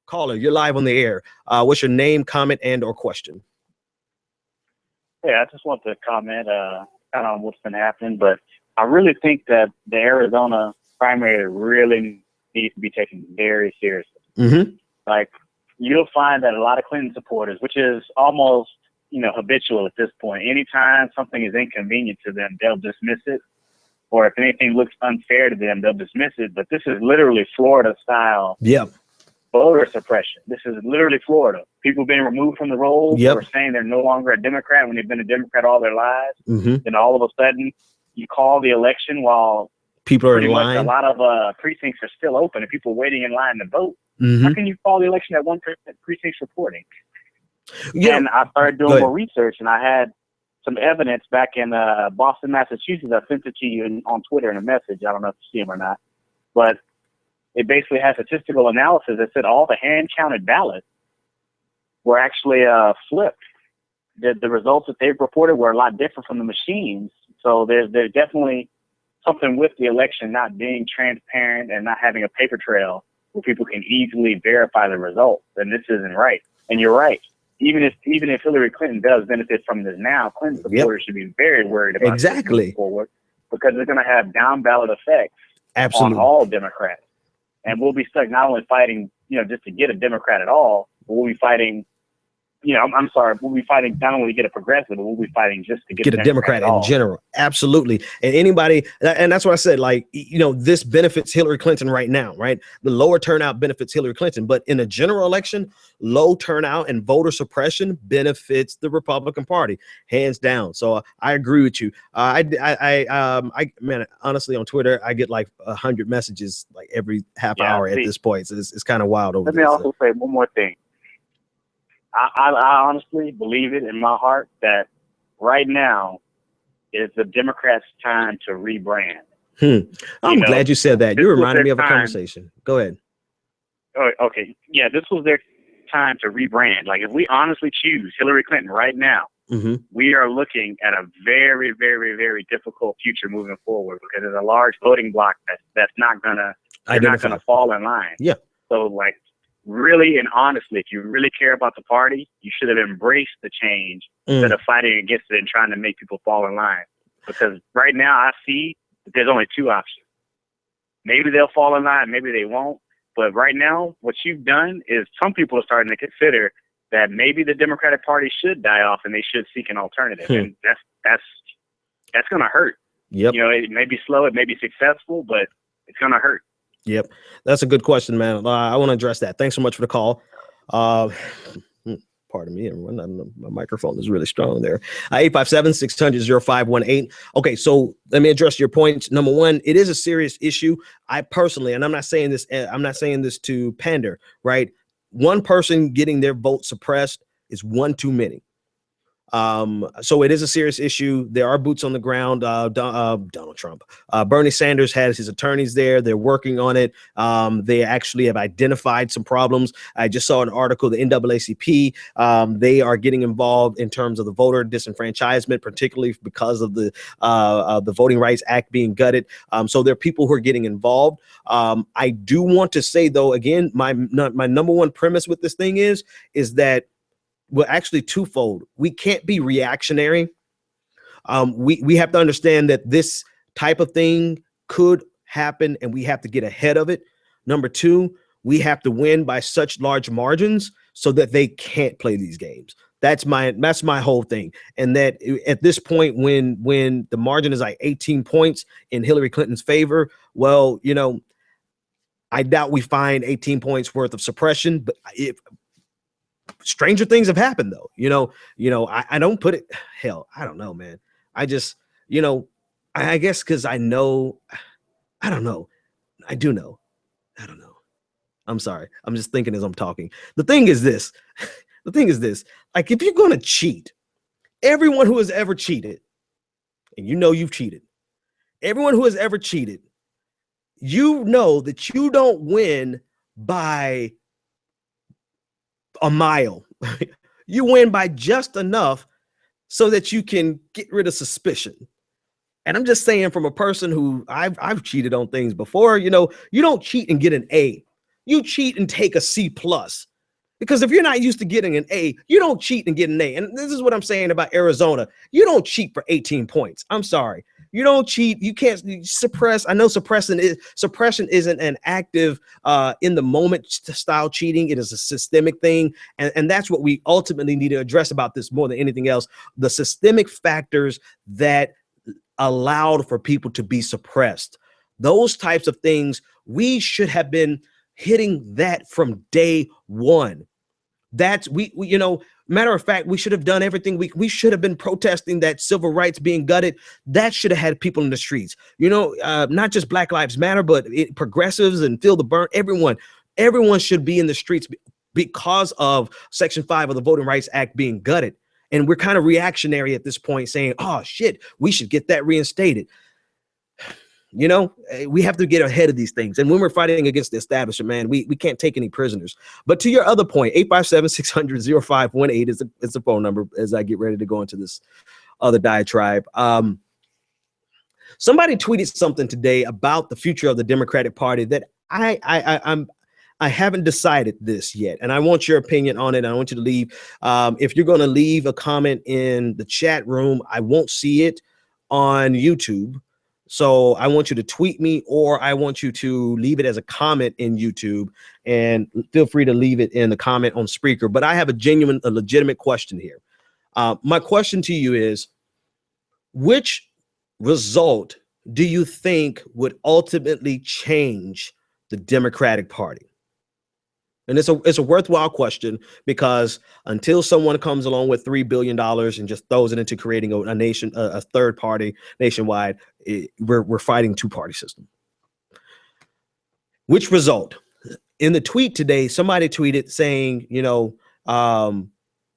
Caller, you're live on the air. What's your name, comment, and or question? Yeah, I just want to comment kind of on what's been happening, but I really think that the Arizona primary really needs to be taken very seriously. Mm-hmm. Like, you'll find that a lot of Clinton supporters, which is almost, habitual at this point, anytime something is inconvenient to them, they'll dismiss it. Or if anything looks unfair to them, they'll dismiss it. But this is literally Florida-style voter suppression. This is literally Florida. People being removed from the rolls or saying they're no longer a Democrat when they've been a Democrat all their lives. Mm-hmm. Then all of a sudden, you call the election while people are in line. A lot of precincts are still open and people waiting in line to vote. Mm-hmm. How can you call the election at one precinct's reporting? And I started doing more research, and I had some evidence back in Boston, Massachusetts. I sent it to you on Twitter in a message. I don't know if you see them or not. But it basically has statistical analysis that said all the hand-counted ballots were actually flipped. The results that they've reported were a lot different from the machines. So there's definitely something with the election not being transparent and not having a paper trail where people can easily verify the results. And this isn't right. And you're right. Even if Hillary Clinton does benefit from this now, Clinton supporters should be very worried about this moving forward, because they're going to have down ballot effects on all Democrats. And we'll be stuck not only fighting, just to get a Democrat at all, but we'll be fighting, we'll be fighting not only to get a progressive, but we'll be fighting just to get a Democrat in general. Absolutely. And anybody, and that's what I said, this benefits Hillary Clinton right now, right? The lower turnout benefits Hillary Clinton, but in a general election, low turnout and voter suppression benefits the Republican Party, hands down. So I agree with you. Man, honestly, on Twitter, I get like 100 messages like every half hour at this point. So it's kind of wild over there. Let me also say one more thing. I honestly believe it in my heart that right now is the Democrats' time to rebrand. I'm glad you said that. You reminded me of a conversation. Go ahead. Oh, okay. Yeah, this was their time to rebrand. Like, if we honestly choose Hillary Clinton right now, we are looking at a very, very, very difficult future moving forward, because there's a large voting bloc that's not gonna fall in line. Yeah. So, like, really and honestly, if you really care about the party, you should have embraced the change instead of fighting against it and trying to make people fall in line. Because right now I see that there's only two options. Maybe they'll fall in line, maybe they won't. But right now, what you've done is some people are starting to consider that maybe the Democratic Party should die off and they should seek an alternative. And that's going to hurt. Yep. It may be slow, it may be successful, but it's going to hurt. Yep. That's a good question, man. I want to address that. Thanks so much for the call. Pardon me, everyone. My microphone is really strong there. 857-600-0518. Okay, so let me address your points. Number one, it is a serious issue. I personally, and I'm not saying this to pander, right? One person getting their vote suppressed is one too many. So it is a serious issue. There are boots on the ground. Donald Trump, Bernie Sanders has his attorneys there. They're working on it. They actually have identified some problems. I just saw an article, the NAACP, they are getting involved in terms of the voter disenfranchisement, particularly because of the Voting Rights Act being gutted. So there are people who are getting involved. I do want to say, though, again, my number one premise with this thing is that, well, actually twofold. We can't be reactionary. We have to understand that this type of thing could happen and we have to get ahead of it. Number two, we have to win by such large margins so that they can't play these games. That's my whole thing. And that at this point, when the margin is like 18 points in Hillary Clinton's favor, well, I doubt we find 18 points worth of suppression, but if stranger things have happened, though. I don't put it, hell, I don't know, man. I just, I guess because I know, I don't know. I do know. I don't know. I'm sorry. I'm just thinking as I'm talking. The thing is this, like, if you're going to cheat, everyone who has ever cheated, and you've cheated, everyone who has ever cheated, that you don't win by a mile. You win by just enough so that you can get rid of suspicion. And I'm just saying, from a person who I've cheated on things before, you don't cheat and get an A. You cheat and take a C+. Because if you're not used to getting an A, you don't cheat and get an A. And this is what I'm saying about Arizona. You don't cheat for 18 points. I'm sorry. You don't cheat. You can't suppress. I know suppression isn't an active in the moment style cheating. It is a systemic thing. And that's what we ultimately need to address about this more than anything else. The systemic factors that allowed for people to be suppressed. Those types of things, we should have been hitting that from day one. That's we you know, matter of fact, we should have done everything. We should have been protesting that civil rights being gutted. That should have had people in the streets, you know, not just Black Lives Matter, but progressives and Feel the Burn. Everyone should be in the streets because of Section 5 of the Voting Rights Act being gutted. And we're kind of reactionary at this point, saying, oh shit, we should get that reinstated. You know, we have to get ahead of these things. And when we're fighting against the establishment, man, we can't take any prisoners. But to your other point, 857-600-0518 is the phone number as I get ready to go into this other diatribe. Somebody tweeted something today about the future of the Democratic Party that I haven't decided this yet. And I want your opinion on it. I want you to leave. If you're going to leave a comment in the chat room, I won't see it on YouTube. So I want you to tweet me, or I want you to leave it as a comment in YouTube, and feel free to leave it in the comment on Spreaker. But I have a legitimate question here. My question to you is, which result do you think would ultimately change the Democratic Party? And it's a worthwhile question, because until someone comes along with $3 billion and just throws it into creating a third party nationwide, we're fighting two-party system. Which result? In the tweet today, somebody tweeted saying, you know,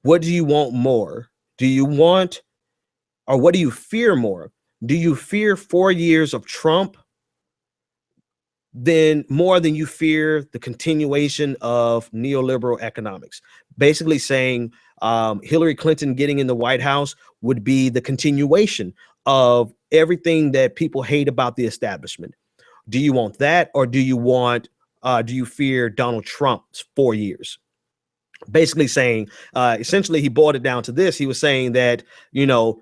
what do you want more? Do you want, or what do you fear more? Do you fear 4 years of Trump then more than you fear the continuation of neoliberal economics? Basically saying Hillary Clinton getting in the White House would be the continuation of everything that people hate about the establishment. Do you want that, or do you fear Donald Trump's 4 years? Basically saying, essentially he boiled it down to this. He was saying that, you know,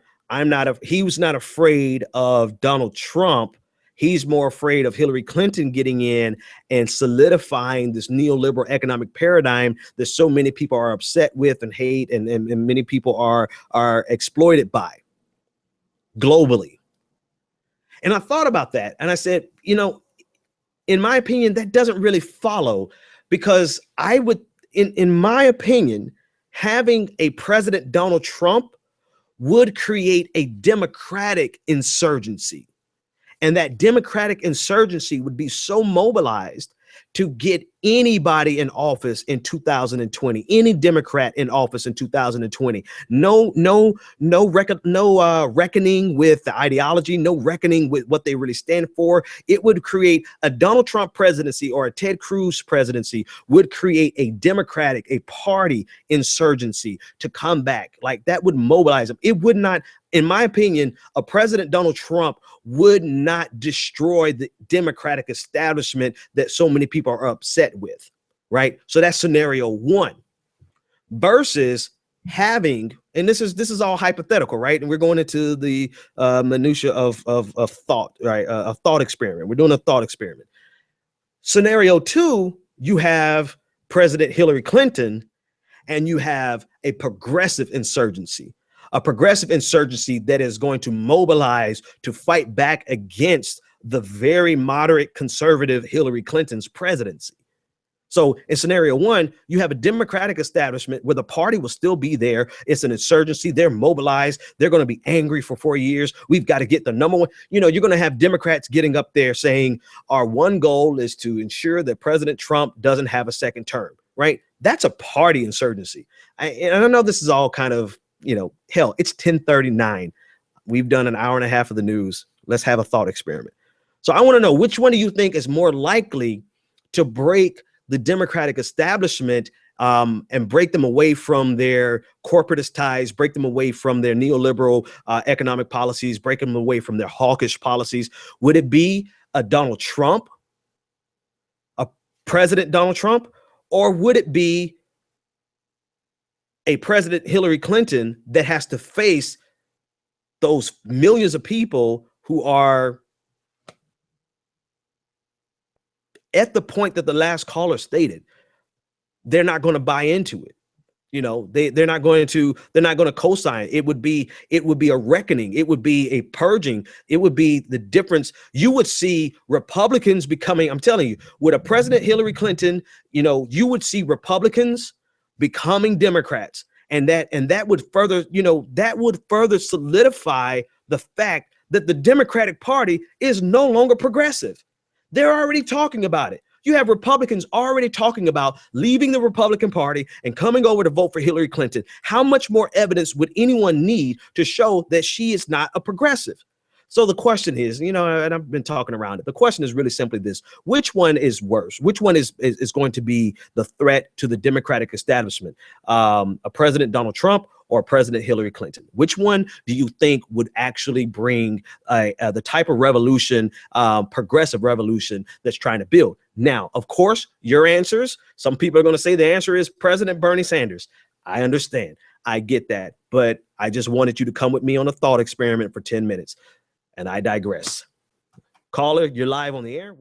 he was not afraid of Donald Trump. He's more afraid of Hillary Clinton getting in and solidifying this neoliberal economic paradigm that so many people are upset with and hate, and many people are exploited by globally. And I thought about that, and I said, you know, in my opinion, that doesn't really follow, because I would, in my opinion, having a President Donald Trump would create a Democratic insurgency. And that Democratic insurgency would be so mobilized to get anybody in office in 2020, any Democrat in office in 2020. No reckoning with the ideology, no reckoning with what they really stand for. It would create a Donald Trump presidency, or a Ted Cruz presidency would create a Democratic, a party insurgency to come back. Like, that would mobilize them. It would not, in my opinion, a President Donald Trump would not destroy the Democratic establishment that so many people are upset with, right? So that's scenario one. Versus having, and this is all hypothetical, right? And we're going into the minutia of thought, right? A thought experiment. We're doing a thought experiment. Scenario two, you have President Hillary Clinton, and you have a progressive insurgency. A progressive insurgency that is going to mobilize to fight back against the very moderate conservative Hillary Clinton's presidency. So in scenario one, you have a Democratic establishment where the party will still be there. It's an insurgency. They're mobilized. They're going to be angry for 4 years. We've got to get the number one. You know, you're going to have Democrats getting up there saying our one goal is to ensure that President Trump doesn't have a second term, right? That's a party insurgency. And I know this is all kind of, you know, hell, it's 10:39. We've done an hour and a half of the news. Let's have a thought experiment. So I want to know, which one do you think is more likely to break the Democratic establishment and break them away from their corporatist ties, break them away from their neoliberal economic policies, break them away from their hawkish policies? Would it be a Donald Trump, a President Donald Trump, or would it be a President Hillary Clinton that has to face those millions of people who are at the point that the last caller stated? They're not going to buy into it. You know, they're not going to co-sign. It would be a reckoning. It would be a purging. It would be the difference. You would see Republicans becoming, I'm telling you, with a President Hillary Clinton, you know, you would see Republicans becoming Democrats. And that would further, you know, that would further solidify the fact that the Democratic Party is no longer progressive. They're already talking about it. You have Republicans already talking about leaving the Republican Party and coming over to vote for Hillary Clinton. How much more evidence would anyone need to show that she is not a progressive? So the question is, you know, and I've been talking around it. The question is really simply this: which one is worse? Which one is going to be the threat to the Democratic establishment? A President Donald Trump or President Hillary Clinton? Which one do you think would actually bring the type of revolution, progressive revolution that's trying to build? Now, of course, your answers, some people are going to say the answer is President Bernie Sanders. I understand. I get that. But I just wanted you to come with me on a thought experiment for 10 minutes. And I digress. Caller, you're live on the air.